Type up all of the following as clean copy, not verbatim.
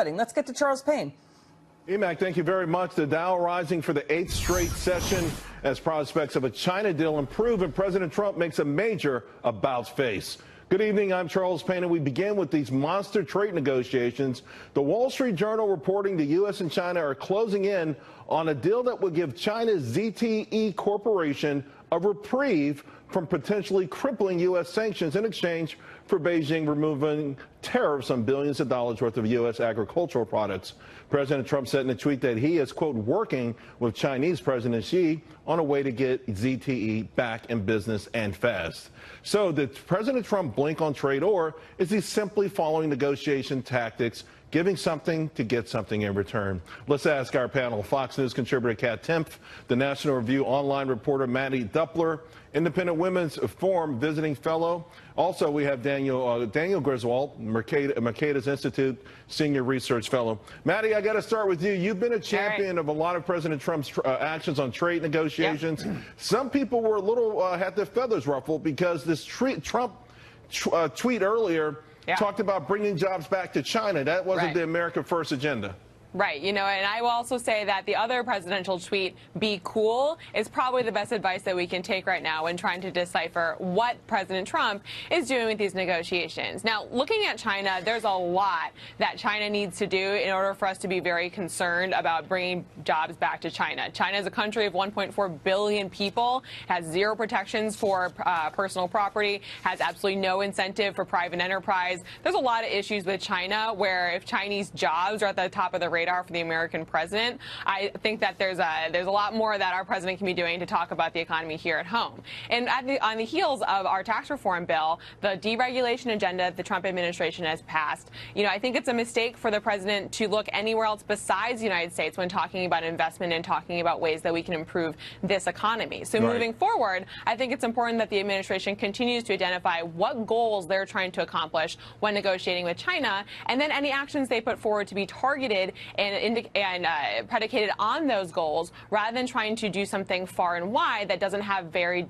Let's get to Charles Payne. EMAC, thank you very much. The Dow rising for the 8th straight session as prospects of a China deal improve and President Trump makes a major about-face. Good evening, I'm Charles Payne, and we begin with these monster trade negotiations. The Wall Street Journal reporting the U.S. and China are closing in on a deal that would give China's ZTE Corporation a reprieve from potentially crippling U.S. sanctions in exchange for Beijing removing tariffs on billions of dollars worth of U.S. agricultural products. President Trump said in a tweet that he is, quote, working with Chinese President Xi on a way to get ZTE back in business and fast. So did President Trump blink on trade, or is he simply following negotiation tactics, giving something to get something in return? Let's ask our panel. Fox News contributor Katherine Timpf, the National Review online reporter Mattie Duppler, Independent Women's Forum visiting fellow. Also, we have Daniel Griswold, Mercatus Institute Senior Research Fellow. Mattie, I got to start with you. You've been a champion of a lot of President Trump's actions on trade negotiations. Yep. Some people were a little, had their feathers ruffled because this Trump tweet earlier talked about bringing jobs back to China. That wasn't the America First agenda. Right. You know, and I will also say that the other presidential tweet, be cool, is probably the best advice that we can take right now when trying to decipher what President Trump is doing with these negotiations. Now, looking at China, there's a lot that China needs to do in order for us to be very concerned about bringing jobs back to China. China is a country of 1.4 billion people, has zero protections for personal property, has absolutely no incentive for private enterprise. There's a lot of issues with China where if Chinese jobs are at the top of the radar for the American president, I think that there's a lot more that our president can be doing to talk about the economy here at home. And on the heels of our tax reform bill, the deregulation agenda the Trump administration has passed, you know, I think it's a mistake for the president to look anywhere else besides the United States when talking about investment and talking about ways that we can improve this economy. So moving forward, I think it's important that the administration continues to identify what goals they're trying to accomplish when negotiating with China, and then any actions they put forward to be targeted and predicated on those goals, rather than trying to do something far and wide that doesn't have very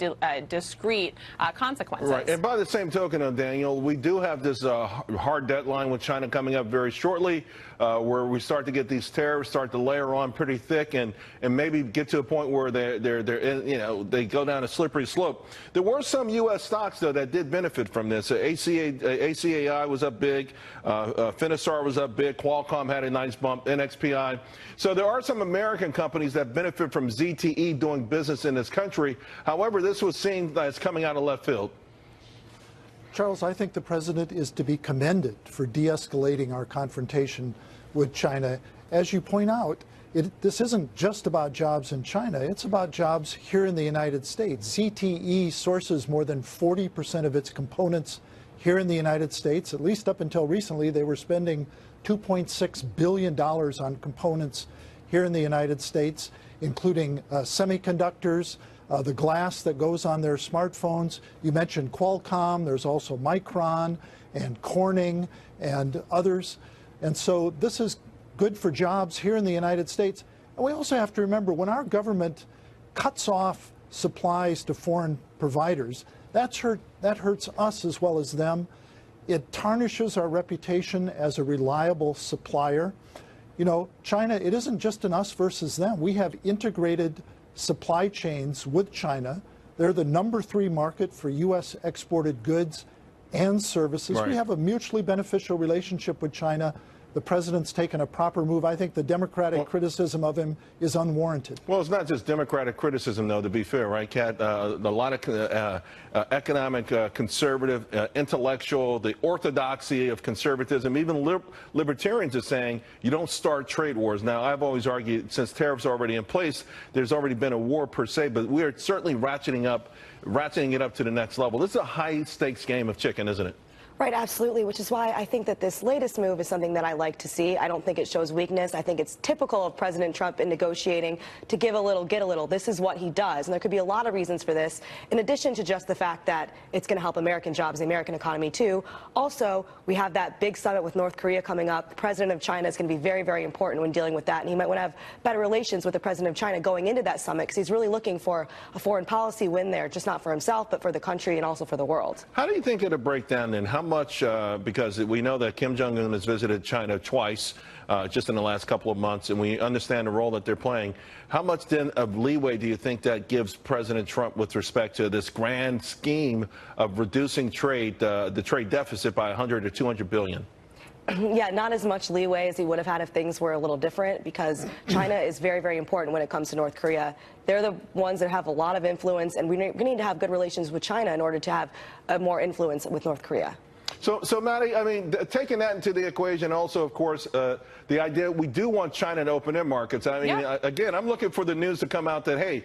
discrete consequences. Right. And by the same token, Daniel, we do have this hard deadline with China coming up very shortly, where we start to get these tariffs start to layer on pretty thick, and maybe get to a point where they go down a slippery slope. There were some U.S. stocks though that did benefit from this. ACAI was up big, Finisar was up big, Qualcomm had a nice bump, NXPI. So there are some American companies that benefit from ZTE doing business in this country. However, this was seen as coming out of left field. Charles, I think the president is to be commended for de-escalating our confrontation with China. As you point out, this isn't just about jobs in China. It's about jobs here in the United States. ZTE sources more than 40% of its components here in the United States. At least up until recently, they were spending $2.6 billion on components here in the United States, including semiconductors, the glass that goes on their smartphones. You mentioned Qualcomm. There's also Micron and Corning and others. And so this is good for jobs here in the United States. And we also have to remember, when our government cuts off supplies to foreign providers, that hurts us as well as them. It tarnishes our reputation as a reliable supplier. You know, China, it isn't just an us versus them. We have integrated supply chains with China. They're the #3 market for U.S. exported goods and services. We have a mutually beneficial relationship with China. The president's taken a proper move. I think the Democratic criticism of him is unwarranted. Well, it's not just Democratic criticism, though, to be fair, right, Kat? A lot of economic, conservative, intellectual, the orthodoxy of conservatism, even libertarians are saying you don't start trade wars. Now, I've always argued since tariffs are already in place, there's already been a war per se, but we are certainly ratcheting it up to the next level. This is a high-stakes game of chicken, isn't it? Right, absolutely, which is why I think that this latest move is something that I like to see. I don't think it shows weakness. I think it's typical of President Trump in negotiating to give a little, get a little. This is what he does, and there could be a lot of reasons for this, in addition to just the fact that it's going to help American jobs, the American economy, too. Also, we have that big summit with North Korea coming up. The president of China is going to be very, very important when dealing with that, and he might want to have better relations with the president of China going into that summit, because he's really looking for a foreign policy win there, just not for himself, but for the country and also for the world. How do you think it'll break down then? How much, because we know that Kim Jong-un has visited China twice, just in the last couple of months, and we understand the role that they're playing. How much then of leeway do you think that gives President Trump with respect to this grand scheme of reducing trade, the trade deficit by 100 or 200 billion? Yeah, not as much leeway as he would have had if things were a little different, because China is very, very important when it comes to North Korea. They're the ones that have a lot of influence, and we need to have good relations with China in order to have more influence with North Korea. So Mattie, I mean, taking that into the equation also, of course, the idea we do want China to open their markets. I mean, again, I'm looking for the news to come out that, hey,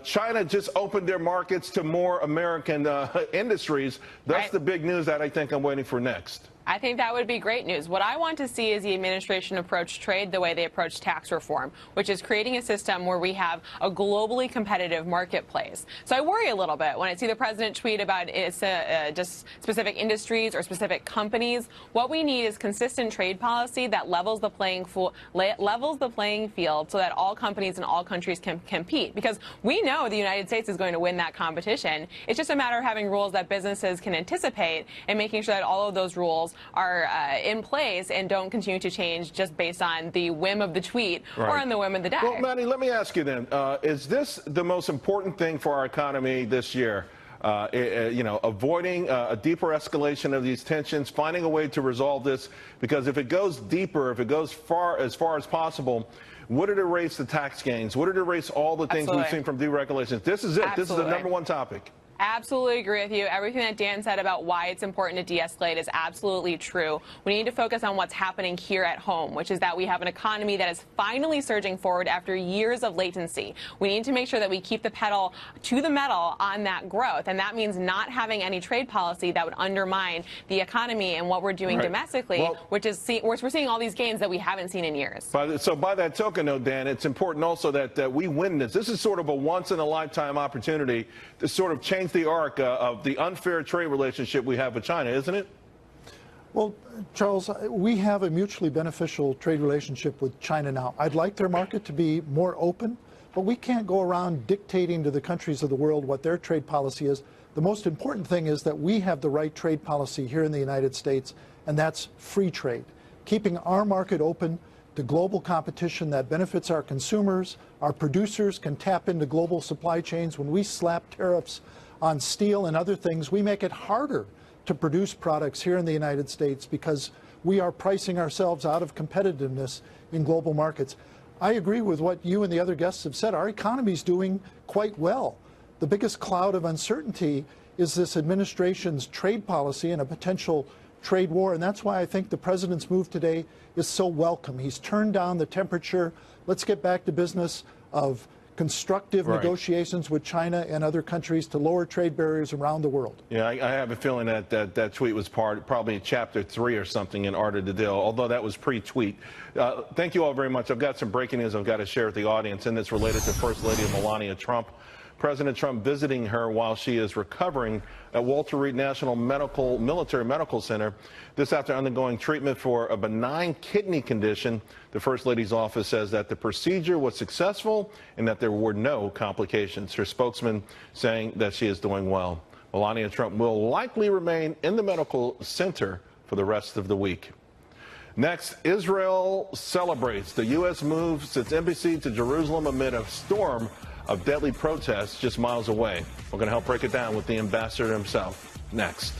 China just opened their markets to more American industries. That's the big news that I think I'm waiting for next. I think that would be great news. What I want to see is the administration approach trade the way they approach tax reform, which is creating a system where we have a globally competitive marketplace. So I worry a little bit when I see the president tweet about just specific industries or specific companies. What we need is consistent trade policy that levels the playing field so that all companies in all countries can compete. Because we know the United States is going to win that competition. It's just a matter of having rules that businesses can anticipate and making sure that all of those rules are in place and don't continue to change just based on the whim of the tweet or on the whim of the day. Well, Mattie, let me ask you then, is this the most important thing for our economy this year? You know, avoiding a deeper escalation of these tensions, finding a way to resolve this, because if it goes deeper, if it goes far as possible, would it erase the tax gains? Would it erase all the things we've seen from deregulations? This is it. This is the #1 topic. Absolutely agree with you. Everything that Dan said about why it's important to de-escalate is absolutely true. We need to focus on what's happening here at home, which is that we have an economy that is finally surging forward after years of latency. We need to make sure that we keep the pedal to the metal on that growth, and that means not having any trade policy that would undermine the economy and what we're doing domestically, which is we're seeing all these gains that we haven't seen in years. So by that token, though, Dan, it's important also that we win this. This is sort of a once-in-a-lifetime opportunity to sort of change the arc of the unfair trade relationship we have with China, isn't it? Well, Charles, we have a mutually beneficial trade relationship with China now. I'd like their market to be more open, but we can't go around dictating to the countries of the world what their trade policy is. The most important thing is that we have the right trade policy here in the United States, and that's free trade. Keeping our market open to global competition that benefits our consumers, our producers can tap into global supply chains. When we slap tariffs on steel and other things, we make it harder to produce products here in the United States because we are pricing ourselves out of competitiveness in global markets. I agree with what you and the other guests have said. Our economy is doing quite well. The biggest cloud of uncertainty is this administration's trade policy and a potential trade war, and that's why I think the president's move today is so welcome. He's turned down the temperature. Let's get back to business of constructive negotiations with China and other countries to lower trade barriers around the world. Yeah, I have a feeling that tweet was probably chapter 3 or something in Art of the Deal, although that was pre-tweet. Thank you all very much. I've got some breaking news I've got to share with the audience, and it's related to First Lady Melania Trump. President Trump visiting her while she is recovering at Walter Reed National Military Medical Center. This after undergoing treatment for a benign kidney condition. The First Lady's office says that the procedure was successful and that there were no complications. Her spokesman saying that she is doing well. Melania Trump will likely remain in the medical center for the rest of the week. Next, Israel celebrates the U.S. moves its embassy to Jerusalem amid a storm of deadly protests just miles away. We're going to help break it down with the ambassador himself next.